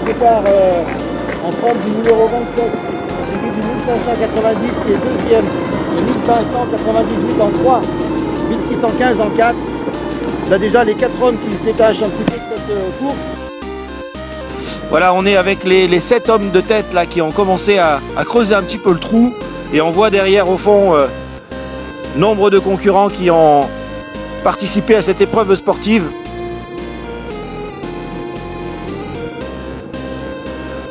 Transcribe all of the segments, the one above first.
départ en France du numéro 27, suivi du 1590 qui est deuxième, le 1598 en 3, 1615 en 4. On a déjà les 4 hommes qui se détachent un petit peu de cette course. Voilà, on est avec les 7 hommes de tête là qui ont commencé à creuser un petit peu le trou, et on voit derrière au fond nombre de concurrents qui ont participé à cette épreuve sportive.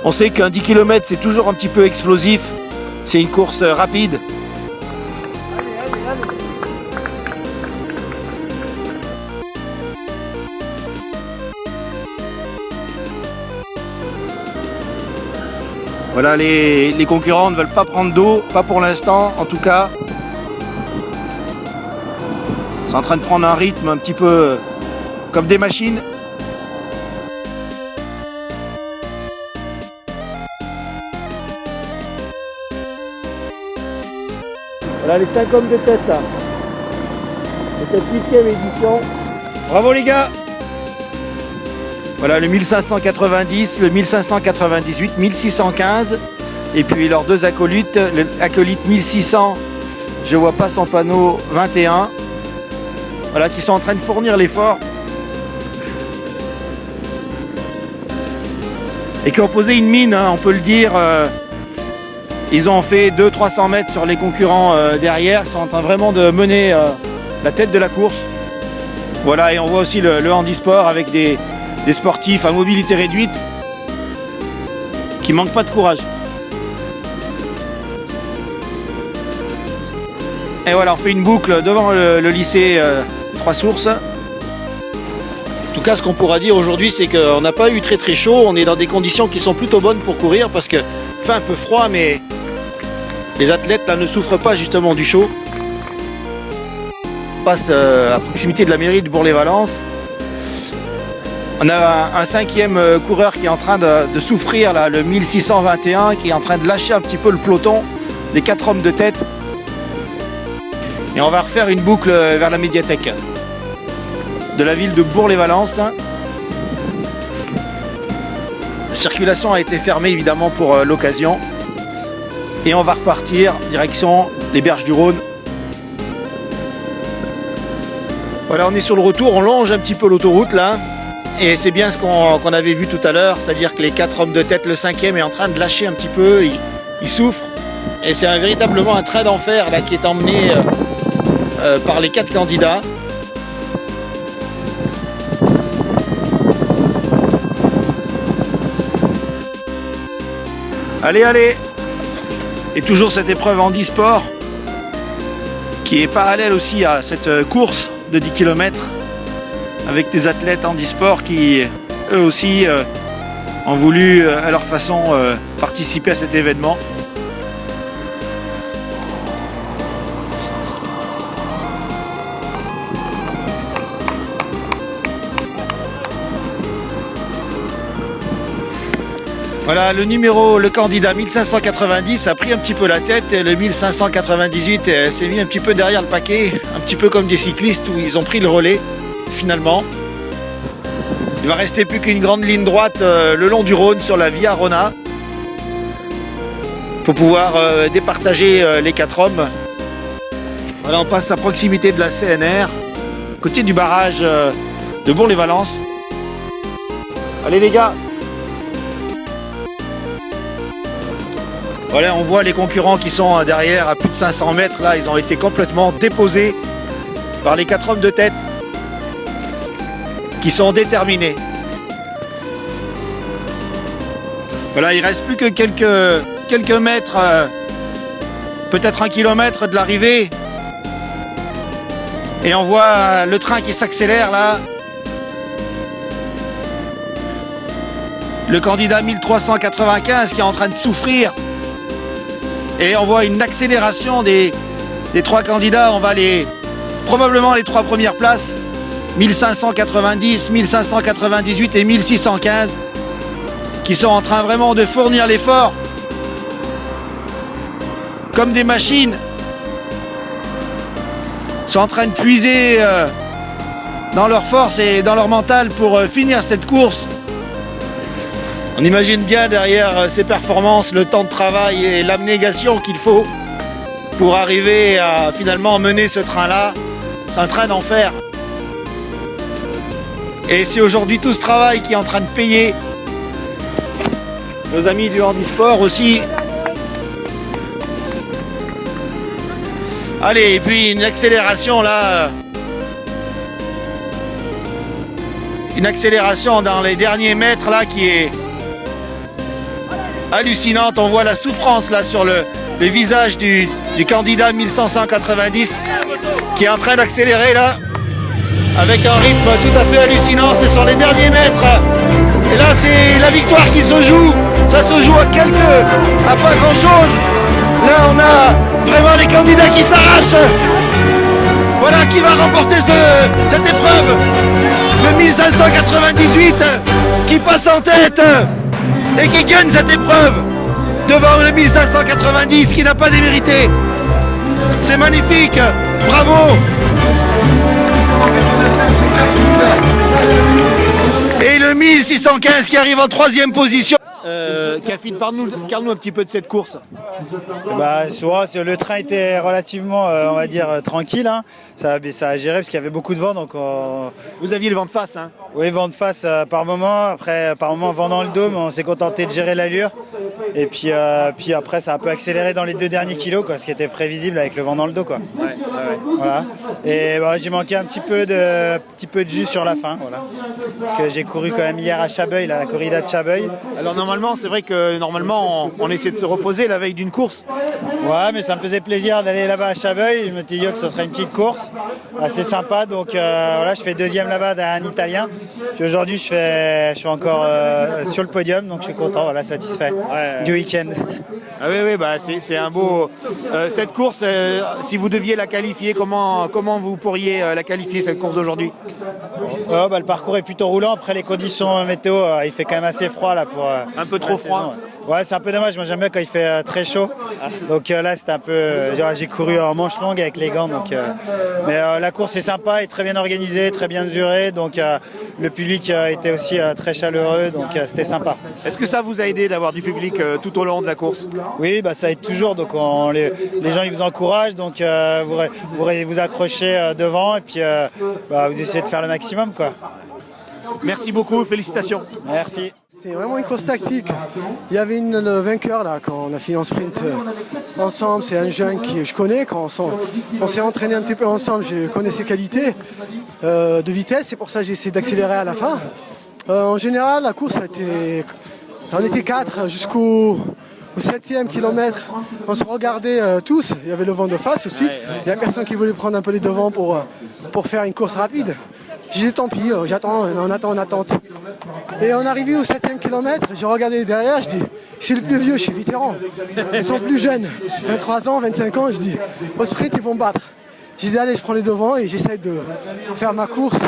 On sait qu'un 10 km c'est toujours un petit peu explosif, c'est une course rapide. Voilà, les concurrents ne veulent pas prendre d'eau, pas pour l'instant en tout cas. C'est en train de prendre un rythme un petit peu comme des machines. Voilà les 5 hommes de tête là, de cette 8e édition. Bravo les gars! Voilà le 1590, le 1598, 1615 et puis leurs deux acolytes, l'acolyte 1600, je vois pas son panneau, 21. Voilà, qui sont en train de fournir l'effort et qui ont posé une mine, hein, on peut le dire. Ils ont fait 200-300 mètres sur les concurrents derrière, ils sont en train vraiment de mener la tête de la course. Voilà, et on voit aussi le handisport avec des sportifs à mobilité réduite qui manquent pas de courage. Et voilà, on fait une boucle devant le lycée Trois Sources. En tout cas, ce qu'on pourra dire aujourd'hui, c'est qu'on n'a pas eu très chaud. On est dans des conditions qui sont plutôt bonnes pour courir parce que fait un peu froid, mais les athlètes là ne souffrent pas justement du chaud. On passe à proximité de la mairie de Bourg-les-Valences. On a un 5e coureur qui est en train de souffrir, là, le 1621, qui est en train de lâcher un petit peu le peloton des 4 hommes de tête. Et on va refaire une boucle vers la médiathèque de la ville de Bourg-les-Valences. La circulation a été fermée évidemment pour l'occasion. Et on va repartir direction les berges du Rhône. Voilà, on est sur le retour, on longe un petit peu l'autoroute là. Et c'est bien ce qu'on avait vu tout à l'heure, c'est-à-dire que les 4 hommes de tête, le 5e est en train de lâcher un petit peu, il souffre. Et c'est véritablement un train d'enfer là qui est emmené par les 4 candidats. Allez, allez! Et toujours cette épreuve handisport qui est parallèle aussi à cette course de 10 km. Avec des athlètes handisport qui, eux aussi, ont voulu, à leur façon, participer à cet événement. Voilà, le candidat 1590 a pris un petit peu la tête et le 1598 s'est mis un petit peu derrière le paquet, un petit peu comme des cyclistes où ils ont pris le relais. Finalement, il va rester plus qu'une grande ligne droite le long du Rhône sur la Via Rona pour pouvoir départager les 4 hommes. Voilà, on passe à proximité de la CNR, côté du barrage de Bourg-les-Valences. Allez les gars! Voilà, on voit les concurrents qui sont derrière à plus de 500 mètres. Là, ils ont été complètement déposés par les 4 hommes de tête, qui sont déterminés. Voilà, il reste plus que quelques mètres, peut-être 1 kilomètre de l'arrivée. Et on voit le train qui s'accélère là. Le candidat 1395 qui est en train de souffrir. Et on voit une accélération des 3 candidats. On va probablement les 3 premières places. 1590, 1598 et 1615 qui sont en train vraiment de fournir l'effort comme des machines. Ils sont en train de puiser dans leur force et dans leur mental pour finir cette course On imagine bien derrière ces performances le temps de travail et l'abnégation qu'il faut pour arriver à finalement mener ce train-là. C'est un train d'enfer. Et c'est aujourd'hui tout ce travail qui est en train de payer. Nos amis du handisport aussi. Allez, et puis une accélération là. Une accélération dans les derniers mètres là qui est hallucinante. On voit la souffrance là sur le visage du candidat 1590 qui est en train d'accélérer là avec un rythme tout à fait hallucinant. C'est sur les derniers mètres. Et là c'est la victoire qui se joue. Ça se joue à pas grand chose. Là on a vraiment les candidats qui s'arrachent. Voilà qui va remporter cette épreuve. Le 1598 qui passe en tête et qui gagne cette épreuve devant le 1590 qui n'a pas démérité. C'est magnifique, bravo. Et le 1615 qui arrive en 3e position. Kafid, parle-nous un petit peu de cette course. Bah, le train était relativement, on va dire, tranquille. Hein. Ça a géré parce qu'il y avait beaucoup de vent. Donc, vous aviez le vent de face, hein? Oui, vent de face par moment. Après, par moment, vent dans le dos, mais on s'est contenté de gérer l'allure. Et puis après, ça a un peu accéléré dans les 2 derniers kilos, quoi, ce qui était prévisible avec le vent dans le dos. Quoi. Ouais. Voilà. Et bah, j'ai manqué un petit peu de jus sur la fin. Voilà. Parce que j'ai couru quand même hier à Chabeuil, la corrida de Chabeuil. Alors normalement, c'est vrai que on essaie de se reposer la veille d'une course. Ouais, mais ça me faisait plaisir d'aller là-bas à Chabeuil. Je me suis dit que ce serait une petite course assez sympa. Donc voilà, je fais 2e là-bas d'un Italien. Puis aujourd'hui, je suis encore sur le podium, donc je suis content, voilà, satisfait du week-end. Ah oui, bah c'est un beau. Cette course, si vous deviez la qualifier, comment vous pourriez la qualifier cette course d'aujourd'hui? Le parcours est plutôt roulant. Après les conditions météo, il fait quand même assez froid là pour. Un peu trop froid. Ouais, c'est un peu dommage. Moi, j'aime bien quand il fait très chaud. Donc là, c'était un peu. J'ai couru en manche longue avec les gants. Donc, mais la course est sympa et très bien organisée, très bien mesurée. Donc le public était aussi très chaleureux. Donc c'était sympa. Est-ce que ça vous a aidé d'avoir du public tout au long de la course? Oui, bah, ça aide toujours. Donc les gens ils vous encouragent. Donc vous accrochez devant et puis vous essayez de faire le maximum, quoi. Merci beaucoup, félicitations. Merci. C'était vraiment une course tactique. Il y avait le vainqueur là quand on a fini en sprint ensemble. C'est un jeune que je connais. Quand on s'est entraîné un petit peu ensemble, je connais ses qualités de vitesse. C'est pour ça que j'ai essayé d'accélérer à la fin. En général, la course on était 4 jusqu'au 7e kilomètre. On se regardait tous. Il y avait le vent de face aussi. Il n'y a personne qui voulait prendre un peu les devants pour faire une course rapide. J'ai dit tant pis, j'attends, on attend. Et on est arrivé au 7e kilomètre, j'ai regardé derrière, je dis, je suis le plus vieux, je suis vétéran. Ils sont plus jeunes, 23 ans, 25 ans, je dis, au sprint ils vont battre. J'ai dit allez, je prends les devants et j'essaie de faire ma course.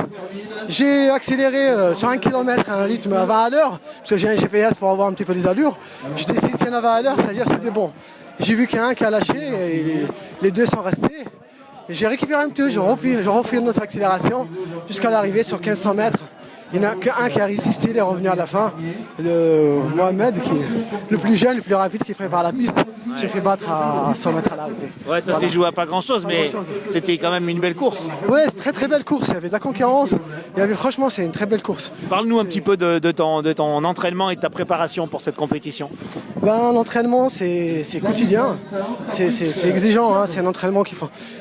J'ai accéléré sur 1 kilomètre à un rythme à 20 à l'heure, parce que j'ai un GPS pour avoir un petit peu les allures. Je décide si y en a 20 à l'heure, c'est-à-dire que c'était bon. J'ai vu qu'il y en a un qui a lâché et les 2 sont restés. J'ai récupéré un peu, je refais notre accélération jusqu'à l'arrivée sur 1500 mètres. Il n'y en a qu'un qui a résisté, il est revenu à la fin. Mohamed, qui est le plus jeune, le plus rapide, qui prépare la piste. J'ai fait battre à 100 mètres à l'arrivée. Ouais, ça s'est joué à pas grand-chose, mais c'était quand même une belle course. Ouais, c'est très très belle course. Il y avait de la concurrence. Franchement, c'est une très belle course. Parle-nous un petit peu de ton entraînement et de ta préparation pour cette compétition. L'entraînement, c'est quotidien. C'est exigeant. Hein. C'est un entraînement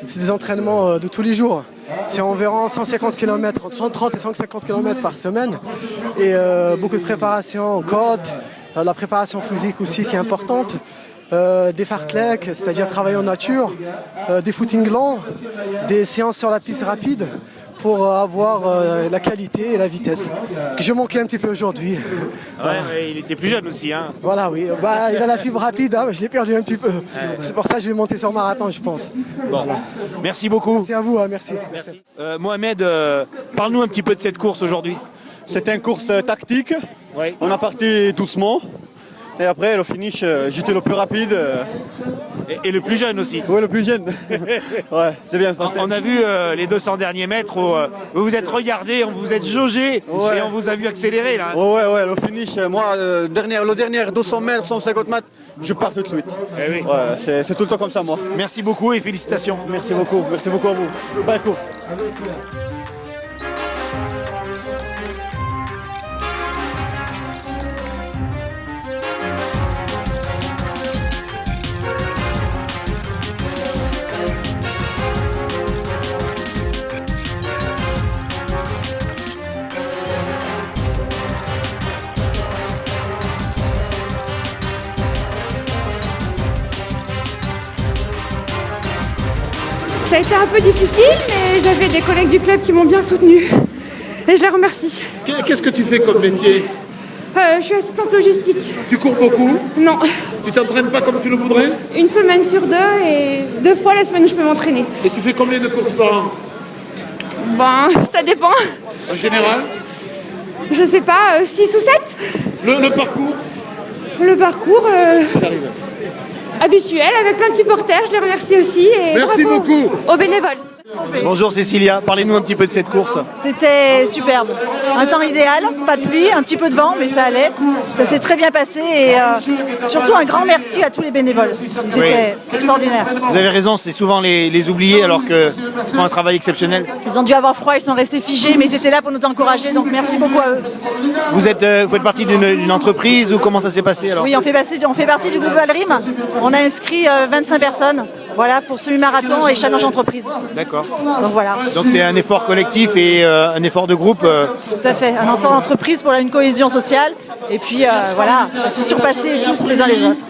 c'est des entraînements de tous les jours. C'est environ 150 km, entre 130 et 150 km par semaine. Et beaucoup de préparation en côte, la préparation physique aussi qui est importante. Des fartleks, c'est-à-dire travailler en nature, des footings lents, des séances sur la piste rapide pour avoir la qualité et la vitesse. Que je manquais un petit peu aujourd'hui. Ouais, il était plus jeune aussi. Hein. Voilà, oui. Il a la fibre rapide, hein, je l'ai perdu un petit peu. C'est pour ça que je vais monter sur marathon, je pense. Bon, voilà. Merci beaucoup. Merci à vous, hein, merci. Mohamed, parle-nous un petit peu de cette course aujourd'hui. C'était une course tactique. Oui. On a parti doucement. Et après, le finish, j'étais le plus rapide. Et le plus jeune aussi. Ouais, le plus jeune. Ouais, c'est bien passé. On a vu les 200 derniers mètres où vous vous êtes regardé, on vous êtes jaugé Ouais. et on vous a vu accélérer là. Ouais, le finish, moi, le dernier 200 mètres, 150 mètres, je pars tout de suite. Eh oui. Ouais, c'est tout le temps comme ça, moi. Merci beaucoup et félicitations. Merci beaucoup à vous. Belle course. Ça a été un peu difficile, mais j'avais des collègues du club qui m'ont bien soutenue. Et je les remercie. Qu'est-ce que tu fais comme métier? Je suis assistante logistique. Tu cours beaucoup? Non, Tu t'entraînes pas comme tu le voudrais? une semaine sur 2 et 2 fois la semaine où je peux m'entraîner. Et tu fais combien de courses par an? Ben, ça dépend. En général? Je sais pas, 6 ou 7. Le parcours? Le parcours habituel avec plein de supporters, je les remercie aussi. Et Merci bravo beaucoup. aux bénévoles. Bonjour Cécilia, parlez-nous un petit peu de cette course. C'était superbe. Un temps idéal, pas de pluie, un petit peu de vent, mais ça allait. Ça s'est très bien passé et surtout un grand merci à tous les bénévoles. Ils étaient extraordinaires. Vous avez raison, c'est souvent les oubliés alors que c'est un travail exceptionnel. Ils ont dû avoir froid, ils sont restés figés, mais ils étaient là pour nous encourager, donc merci beaucoup à eux. Vous faites partie d'une entreprise ou comment ça s'est passé alors? Oui, on fait partie du groupe Alrim. On a inscrit 25 personnes, voilà, pour semi-marathon et challenge entreprise. D'accord. Donc voilà. Donc c'est un effort collectif et un effort de groupe. Tout à fait, un effort d'entreprise pour une cohésion sociale. Et puis voilà, se surpasser tous les uns les autres.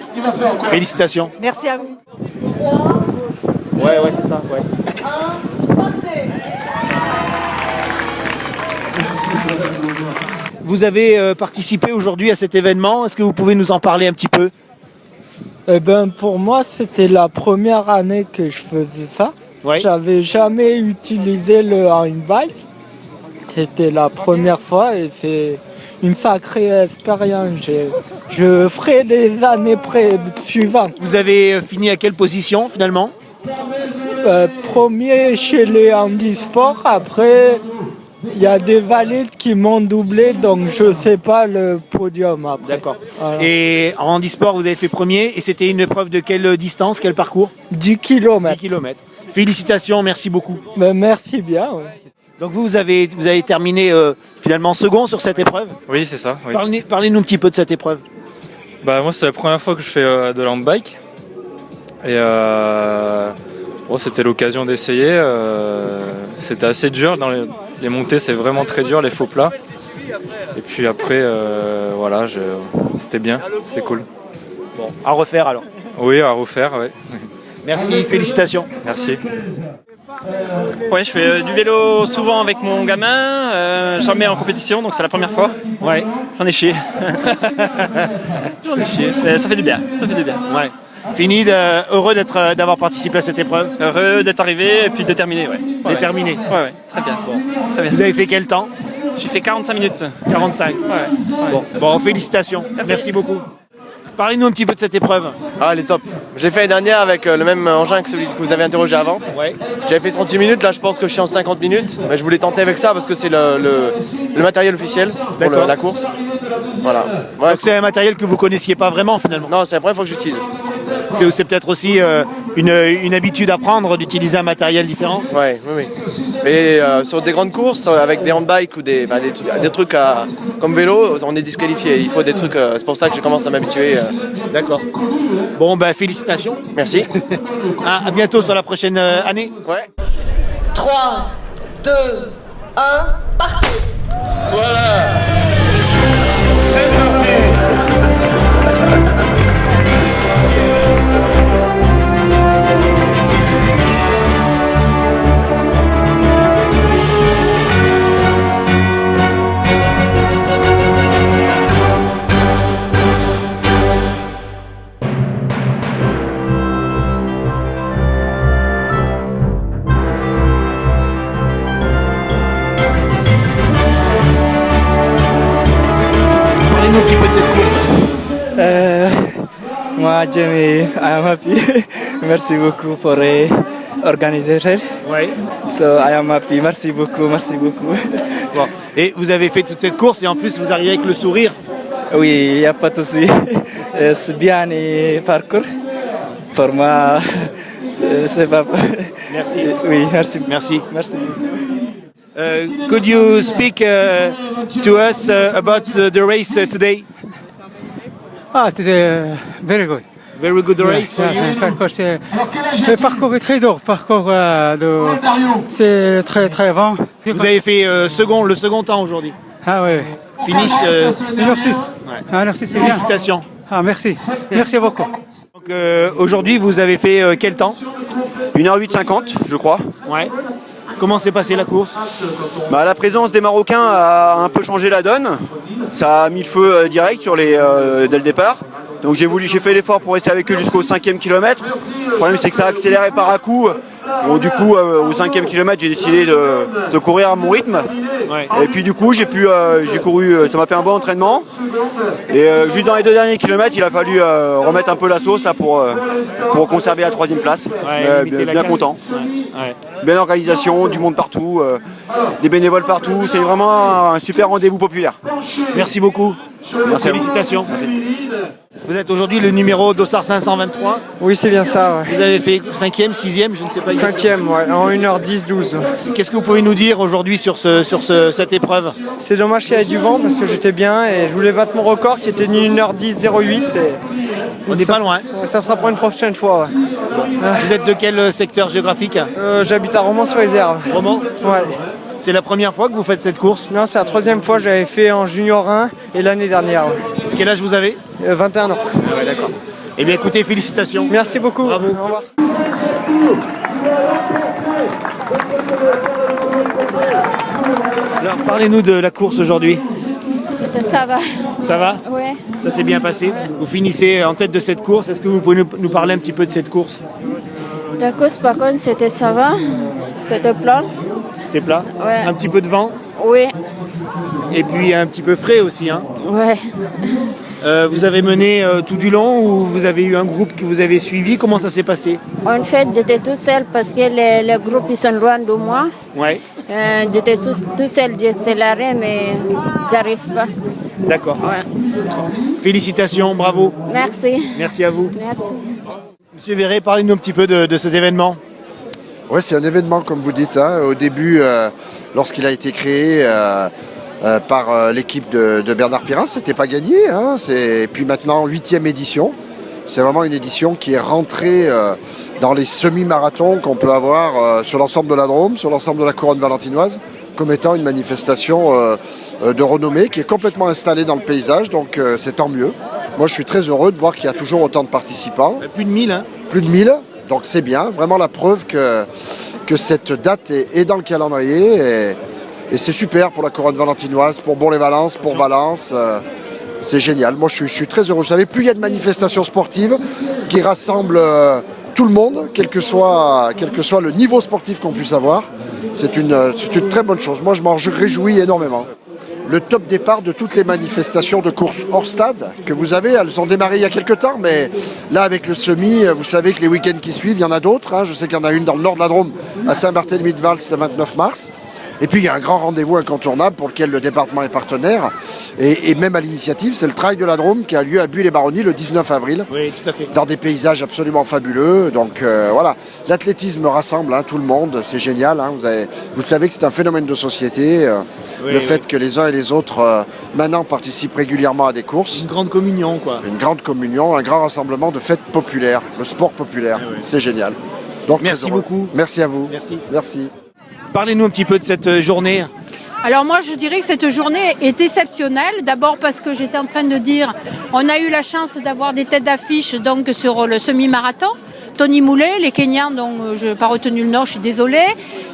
Félicitations. Merci à vous. Ouais, c'est ça. Ouais. Vous avez participé aujourd'hui à cet événement. Est-ce que vous pouvez nous en parler un petit peu? Eh ben, pour moi, c'était la première année que je faisais ça. Ouais. J'avais jamais utilisé le handbike. C'était la première fois et c'est une sacrée expérience. Je ferai les années suivantes. Vous avez fini à quelle position finalement? Premier chez les handisports. Après, il y a des valides qui m'ont doublé, donc je sais pas le podium après. D'accord. Voilà. Et en handisport, vous avez fait premier et c'était une épreuve de quelle distance, quel parcours? 10 10 km. km. Félicitations, merci beaucoup. Ben, merci bien. Ouais. Donc vous avez terminé finalement second sur cette épreuve. Oui, c'est ça. Oui. Parlez-nous un petit peu de cette épreuve. Bah, moi, c'est la première fois que je fais de l'handbike. Et c'était l'occasion d'essayer. C'était assez dur. Dans les montées, c'est vraiment très dur, les faux plats. Et puis après, voilà, c'était bien, c'était cool. Bon, à refaire alors. Oui, à refaire, oui. Merci, félicitations. Merci. Ouais, je fais du vélo souvent avec mon gamin, jamais en compétition, donc c'est la première fois. Ouais. J'en ai chié. J'en ai chié. Mais ça fait du bien, ça fait du bien. Ouais. Fini, heureux d'avoir participé à cette épreuve. Heureux d'être arrivé et puis déterminé, ouais. Ouais, Déterminé. Ouais, très bien. Bon, très bien. Vous avez fait quel temps? J'ai fait 45 minutes. 45. Ouais. Bon, félicitations. Merci beaucoup. Parlez-nous un petit peu de cette épreuve. Ah, elle est top. J'ai fait l'année dernière avec le même engin que celui que vous avez interrogé avant. Ouais. J'avais fait 38 minutes, là je pense que je suis en 50 minutes. Mais je voulais tenter avec ça parce que c'est le matériel officiel pour la course. Voilà. Ouais, Donc c'est un matériel que vous connaissiez pas vraiment finalement. non, c'est la première fois que j'utilise. C'est peut-être aussi une habitude à prendre d'utiliser un matériel différent. Ouais, oui. Mais sur des grandes courses, avec des handbikes ou des trucs comme vélo, on est disqualifié. Il faut des trucs, c'est pour ça que je commence à m'habituer. D'accord. Bon, félicitations. Merci. À bientôt sur la prochaine année. Ouais. 3, 2, 1, partez. Voilà. C'est parti. Parlez-nous un petit peu de cette course. Moi, Jamie, I am happy. Merci beaucoup pour organiser. Ouais. So, I am happy. Merci beaucoup, merci beaucoup. Bon. Et vous avez fait toute cette course et en plus vous arrivez avec le sourire. Oui, il n'y a pas de souci. C'est bien le parcours. Pour moi, c'est pas... Merci. Oui, merci. Merci. Merci. Could you speak to us about the race today? Today, very good. Very good race for you. Le parcours est très dur. C'est très bon. Vous avez fait le second temps aujourd'hui. Ah oui. Finish 1h06. Ouais. 1h06, c'est bien. Félicitations. Ah, merci. Merci beaucoup. Donc aujourd'hui, vous avez fait quel temps? 1h08,50 je crois. Ouais. Comment s'est passée la course? La présence des Marocains a un peu changé la donne. Ça a mis le feu direct dès le départ. Donc j'ai fait l'effort pour rester avec eux jusqu'au 5e kilomètre. Le problème c'est que ça a accéléré par à coup. Bon, du coup au 5e kilomètre j'ai décidé de courir à mon rythme. Ouais. Et puis du coup j'ai couru, ça m'a fait un bon entraînement. Et juste dans les 2 derniers kilomètres il a fallu remettre un peu la sauce là, pour conserver la 3e place. Ouais, bien content. Ouais. Belle organisation, du monde partout, des bénévoles partout. C'est vraiment un super rendez-vous populaire. Merci beaucoup. Merci. Félicitations. Vous êtes aujourd'hui le numéro Dossard 523. Oui, c'est bien ça. Ouais. Vous avez fait 5e, 6e, je ne sais pas. 5e, ouais, en 1h10-12. Qu'est-ce que vous pouvez nous dire aujourd'hui sur cette épreuve? C'est dommage qu'il y ait du vent parce que j'étais bien et je voulais battre mon record qui était d'une 1h10-08. On n'est pas loin. Ça sera pour une prochaine fois. Ouais. Vous êtes de quel secteur géographique? J'habite à Romans-sur-Isère. Romans? Ouais. C'est la première fois que vous faites cette course? Non, c'est la 3e fois. J'avais fait en junior 1 et l'année dernière. Ouais. Quel âge vous avez? 21 ans. Ah ouais, d'accord. Eh bien écoutez, félicitations. Merci beaucoup. Bravo. Au revoir. Alors parlez-nous de la course aujourd'hui. Ça va. Ça va? Ouais. Ça s'est bien passé? Vous finissez en tête de cette course. Est-ce que vous pouvez nous parler un petit peu de cette course? La course par contre ça va. C'était plat. C'était plat? Ouais. Un petit peu de vent? Oui. Et puis un petit peu frais aussi, hein? Ouais. Vous avez mené tout du long ou vous avez eu un groupe que vous avez suivi? Comment ça s'est passé? En fait, j'étais toute seule parce que les groupes ils sont loin de moi. Ouais. J'étais toute seule, c'est la reine mais j'arrive pas. D'accord. Ouais. Félicitations, bravo. Merci. Merci à vous. Merci. Monsieur Verret, parlez-nous un petit peu de cet événement. Oui, c'est un événement comme vous dites. Hein. Au début, lorsqu'il a été créé par l'équipe de Bernard Pirin, c'était pas gagné. Hein. Et puis maintenant, 8e édition. C'est vraiment une édition qui est rentrée dans les semi-marathons qu'on peut avoir sur l'ensemble de la Drôme, sur l'ensemble de la couronne valentinoise, comme étant une manifestation de renommée qui est complètement installée dans le paysage. Donc c'est tant mieux. Moi, je suis très heureux de voir qu'il y a toujours autant de participants. Plus de 1000, hein? Plus de 1000. Donc c'est bien, vraiment la preuve que cette date est dans le calendrier et c'est super pour la couronne valentinoise, pour Bourg-les-Valences, pour Valence. C'est génial. Moi je suis très heureux. Vous savez, plus il y a de manifestations sportives qui rassemblent tout le monde, quel que soit le niveau sportif qu'on puisse avoir, c'est une très bonne chose. Moi je m'en réjouis énormément. Le top départ de toutes les manifestations de course hors stade que vous avez, elles ont démarré il y a quelques temps, mais là avec le semi, vous savez que les week-ends qui suivent, il y en a d'autres. Hein. Je sais qu'il y en a une dans le nord de la Drôme, à Saint-Barthélemy-de-Vals, le 29 mars. Et puis il y a un grand rendez-vous incontournable pour lequel le département est partenaire. Et même à l'initiative, c'est le Trail de la Drôme qui a lieu à Buis-les-Baronnies le 19 avril. Oui, tout à fait. Dans des paysages absolument fabuleux. Donc voilà, l'athlétisme rassemble tout le monde, c'est génial. Hein. Vous savez que c'est un phénomène de société. Le fait que les uns et les autres maintenant participent régulièrement à des courses. Une grande communion, quoi. Une grande communion, un grand rassemblement de fêtes populaires, le sport populaire. C'est génial. Donc, merci beaucoup. Merci à vous. Merci. Parlez-nous un petit peu de cette journée. Alors moi je dirais que cette journée est exceptionnelle, d'abord parce que j'étais en train de dire, on a eu la chance d'avoir des têtes d'affiche donc sur le semi-marathon. Tony Moulet, les Kenyans dont je n'ai pas retenu le nom, je suis désolée.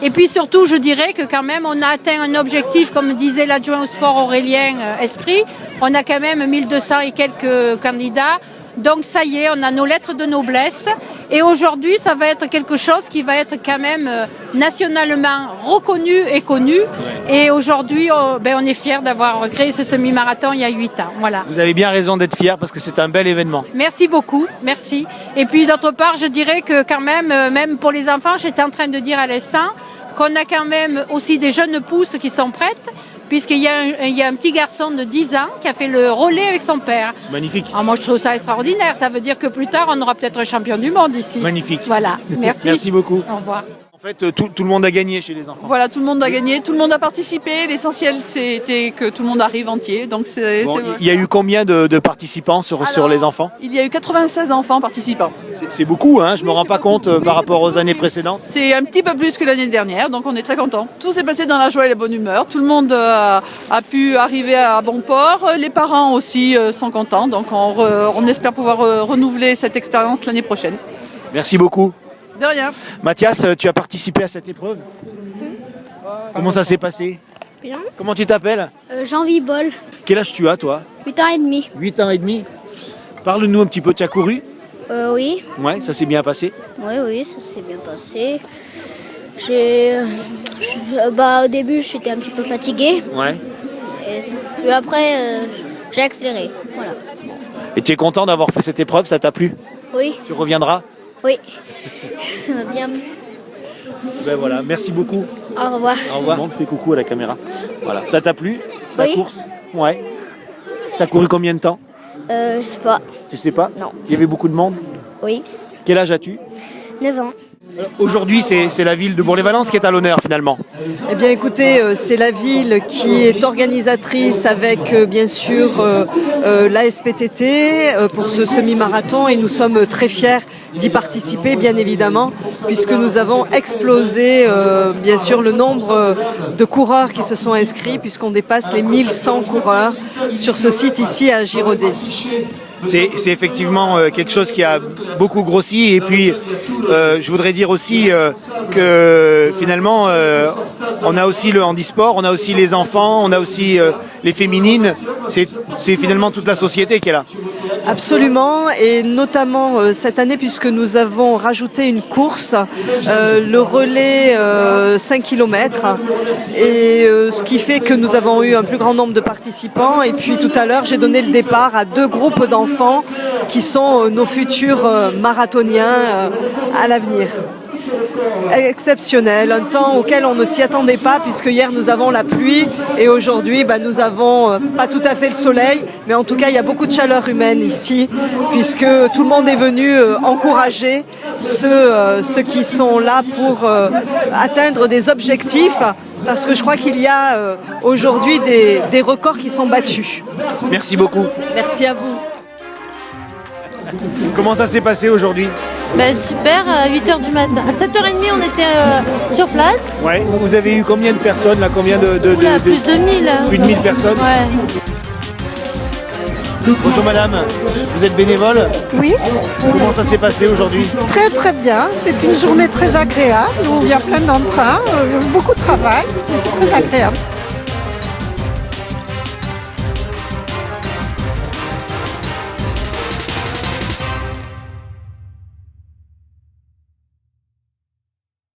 Et puis surtout je dirais que quand même on a atteint un objectif, comme disait l'adjoint au sport Aurélien Esprit, on a quand même 1200 et quelques candidats. Donc ça y est, on a nos lettres de noblesse Et aujourd'hui, ça va être quelque chose qui va être quand même nationalement reconnu et connu. Et aujourd'hui, on est fiers d'avoir créé ce semi-marathon il y a 8 ans. Voilà. Vous avez bien raison d'être fiers parce que c'est un bel événement. Merci beaucoup, merci. Et puis d'autre part, je dirais que quand même pour les enfants, j'étais en train de dire à l'instant qu'on a quand même aussi des jeunes pousses qui sont prêtes, puisqu'il y a un petit garçon de 10 ans qui a fait le relais avec son père. C'est magnifique. Alors moi, je trouve ça extraordinaire. Ça veut dire que plus tard, on aura peut-être un champion du monde ici. Magnifique. Voilà, merci. Merci beaucoup. Au revoir. En fait, tout le monde a gagné chez les enfants. Voilà, tout le monde a gagné, tout le monde a participé. L'essentiel, c'était que tout le monde arrive entier. Donc Il y a eu combien de participants sur les enfants? Il y a eu 96 enfants participants. C'est beaucoup, hein, je ne me rends pas compte par rapport aux années précédentes. C'est un petit peu plus que l'année dernière, donc on est très contents. Tout s'est passé dans la joie et la bonne humeur. Tout le monde a pu arriver à bon port. Les parents aussi sont contents, donc on espère pouvoir renouveler cette expérience l'année prochaine. Merci beaucoup. De rien. Mathias, tu as participé à cette épreuve? Comment ça s'est passé? Bien. Comment tu t'appelles? Jean Vibol, Quel âge tu as, toi? 8 ans et demi. 8 ans et demi. Parle-nous un petit peu, tu as couru? Oui. Ouais, ça s'est bien passé? Oui, ça s'est bien passé. Au début, j'étais un petit peu fatiguée. Ouais. Et puis après, j'ai accéléré. Voilà. Et tu es content d'avoir fait cette épreuve, ça t'a plu? Oui. Tu reviendras? Oui. Ça m'a bien plu. Ben voilà, merci beaucoup. Au revoir. Au revoir. On te fait coucou à la caméra. Voilà, ça t'a plu, la Oui. course? Ouais. T'as couru combien de temps? Je sais pas. Tu sais pas? Non. Il y avait beaucoup de monde? Oui. Quel âge as-tu? 9 ans. Aujourd'hui, c'est la ville de Bourg-les-Valences qui est à l'honneur finalement. Eh bien écoutez, c'est la ville qui est organisatrice avec bien sûr la SPTT pour ce semi-marathon et nous sommes très fiers d'y participer bien évidemment puisque nous avons explosé bien sûr le nombre de coureurs qui se sont inscrits puisqu'on dépasse les 1100 coureurs sur ce site ici à Girodet. C'est effectivement quelque chose qui a beaucoup grossi et puis je voudrais dire aussi que finalement on a aussi le handisport, on a aussi les enfants, on a aussi les féminines, c'est finalement toute la société qui est là. Absolument, et notamment cette année puisque nous avons rajouté une course, le relais 5 km, et ce qui fait que nous avons eu un plus grand nombre de participants. Et puis tout à l'heure, j'ai donné le départ à 2 groupes d'enfants qui sont nos futurs marathoniens à l'avenir. Exceptionnel, un temps auquel on ne s'y attendait pas puisque hier nous avons la pluie et aujourd'hui nous avons pas tout à fait le soleil, mais en tout cas il y a beaucoup de chaleur humaine ici puisque tout le monde est venu encourager ceux qui sont là pour atteindre des objectifs, parce que je crois qu'il y a aujourd'hui des records qui sont battus. Merci beaucoup. Merci à vous. Comment ça s'est passé aujourd'hui? Super, à 8h du matin. À 7h30, on était sur place. Ouais. Vous avez eu combien de personnes là? Combien Plus de 1000. Plus de 1000 personnes? Ouais. Bonjour madame, vous êtes bénévole? Oui. Comment ça s'est passé aujourd'hui? Très très bien, c'est une journée très agréable où il y a plein d'entrain, beaucoup de travail, et c'est très agréable.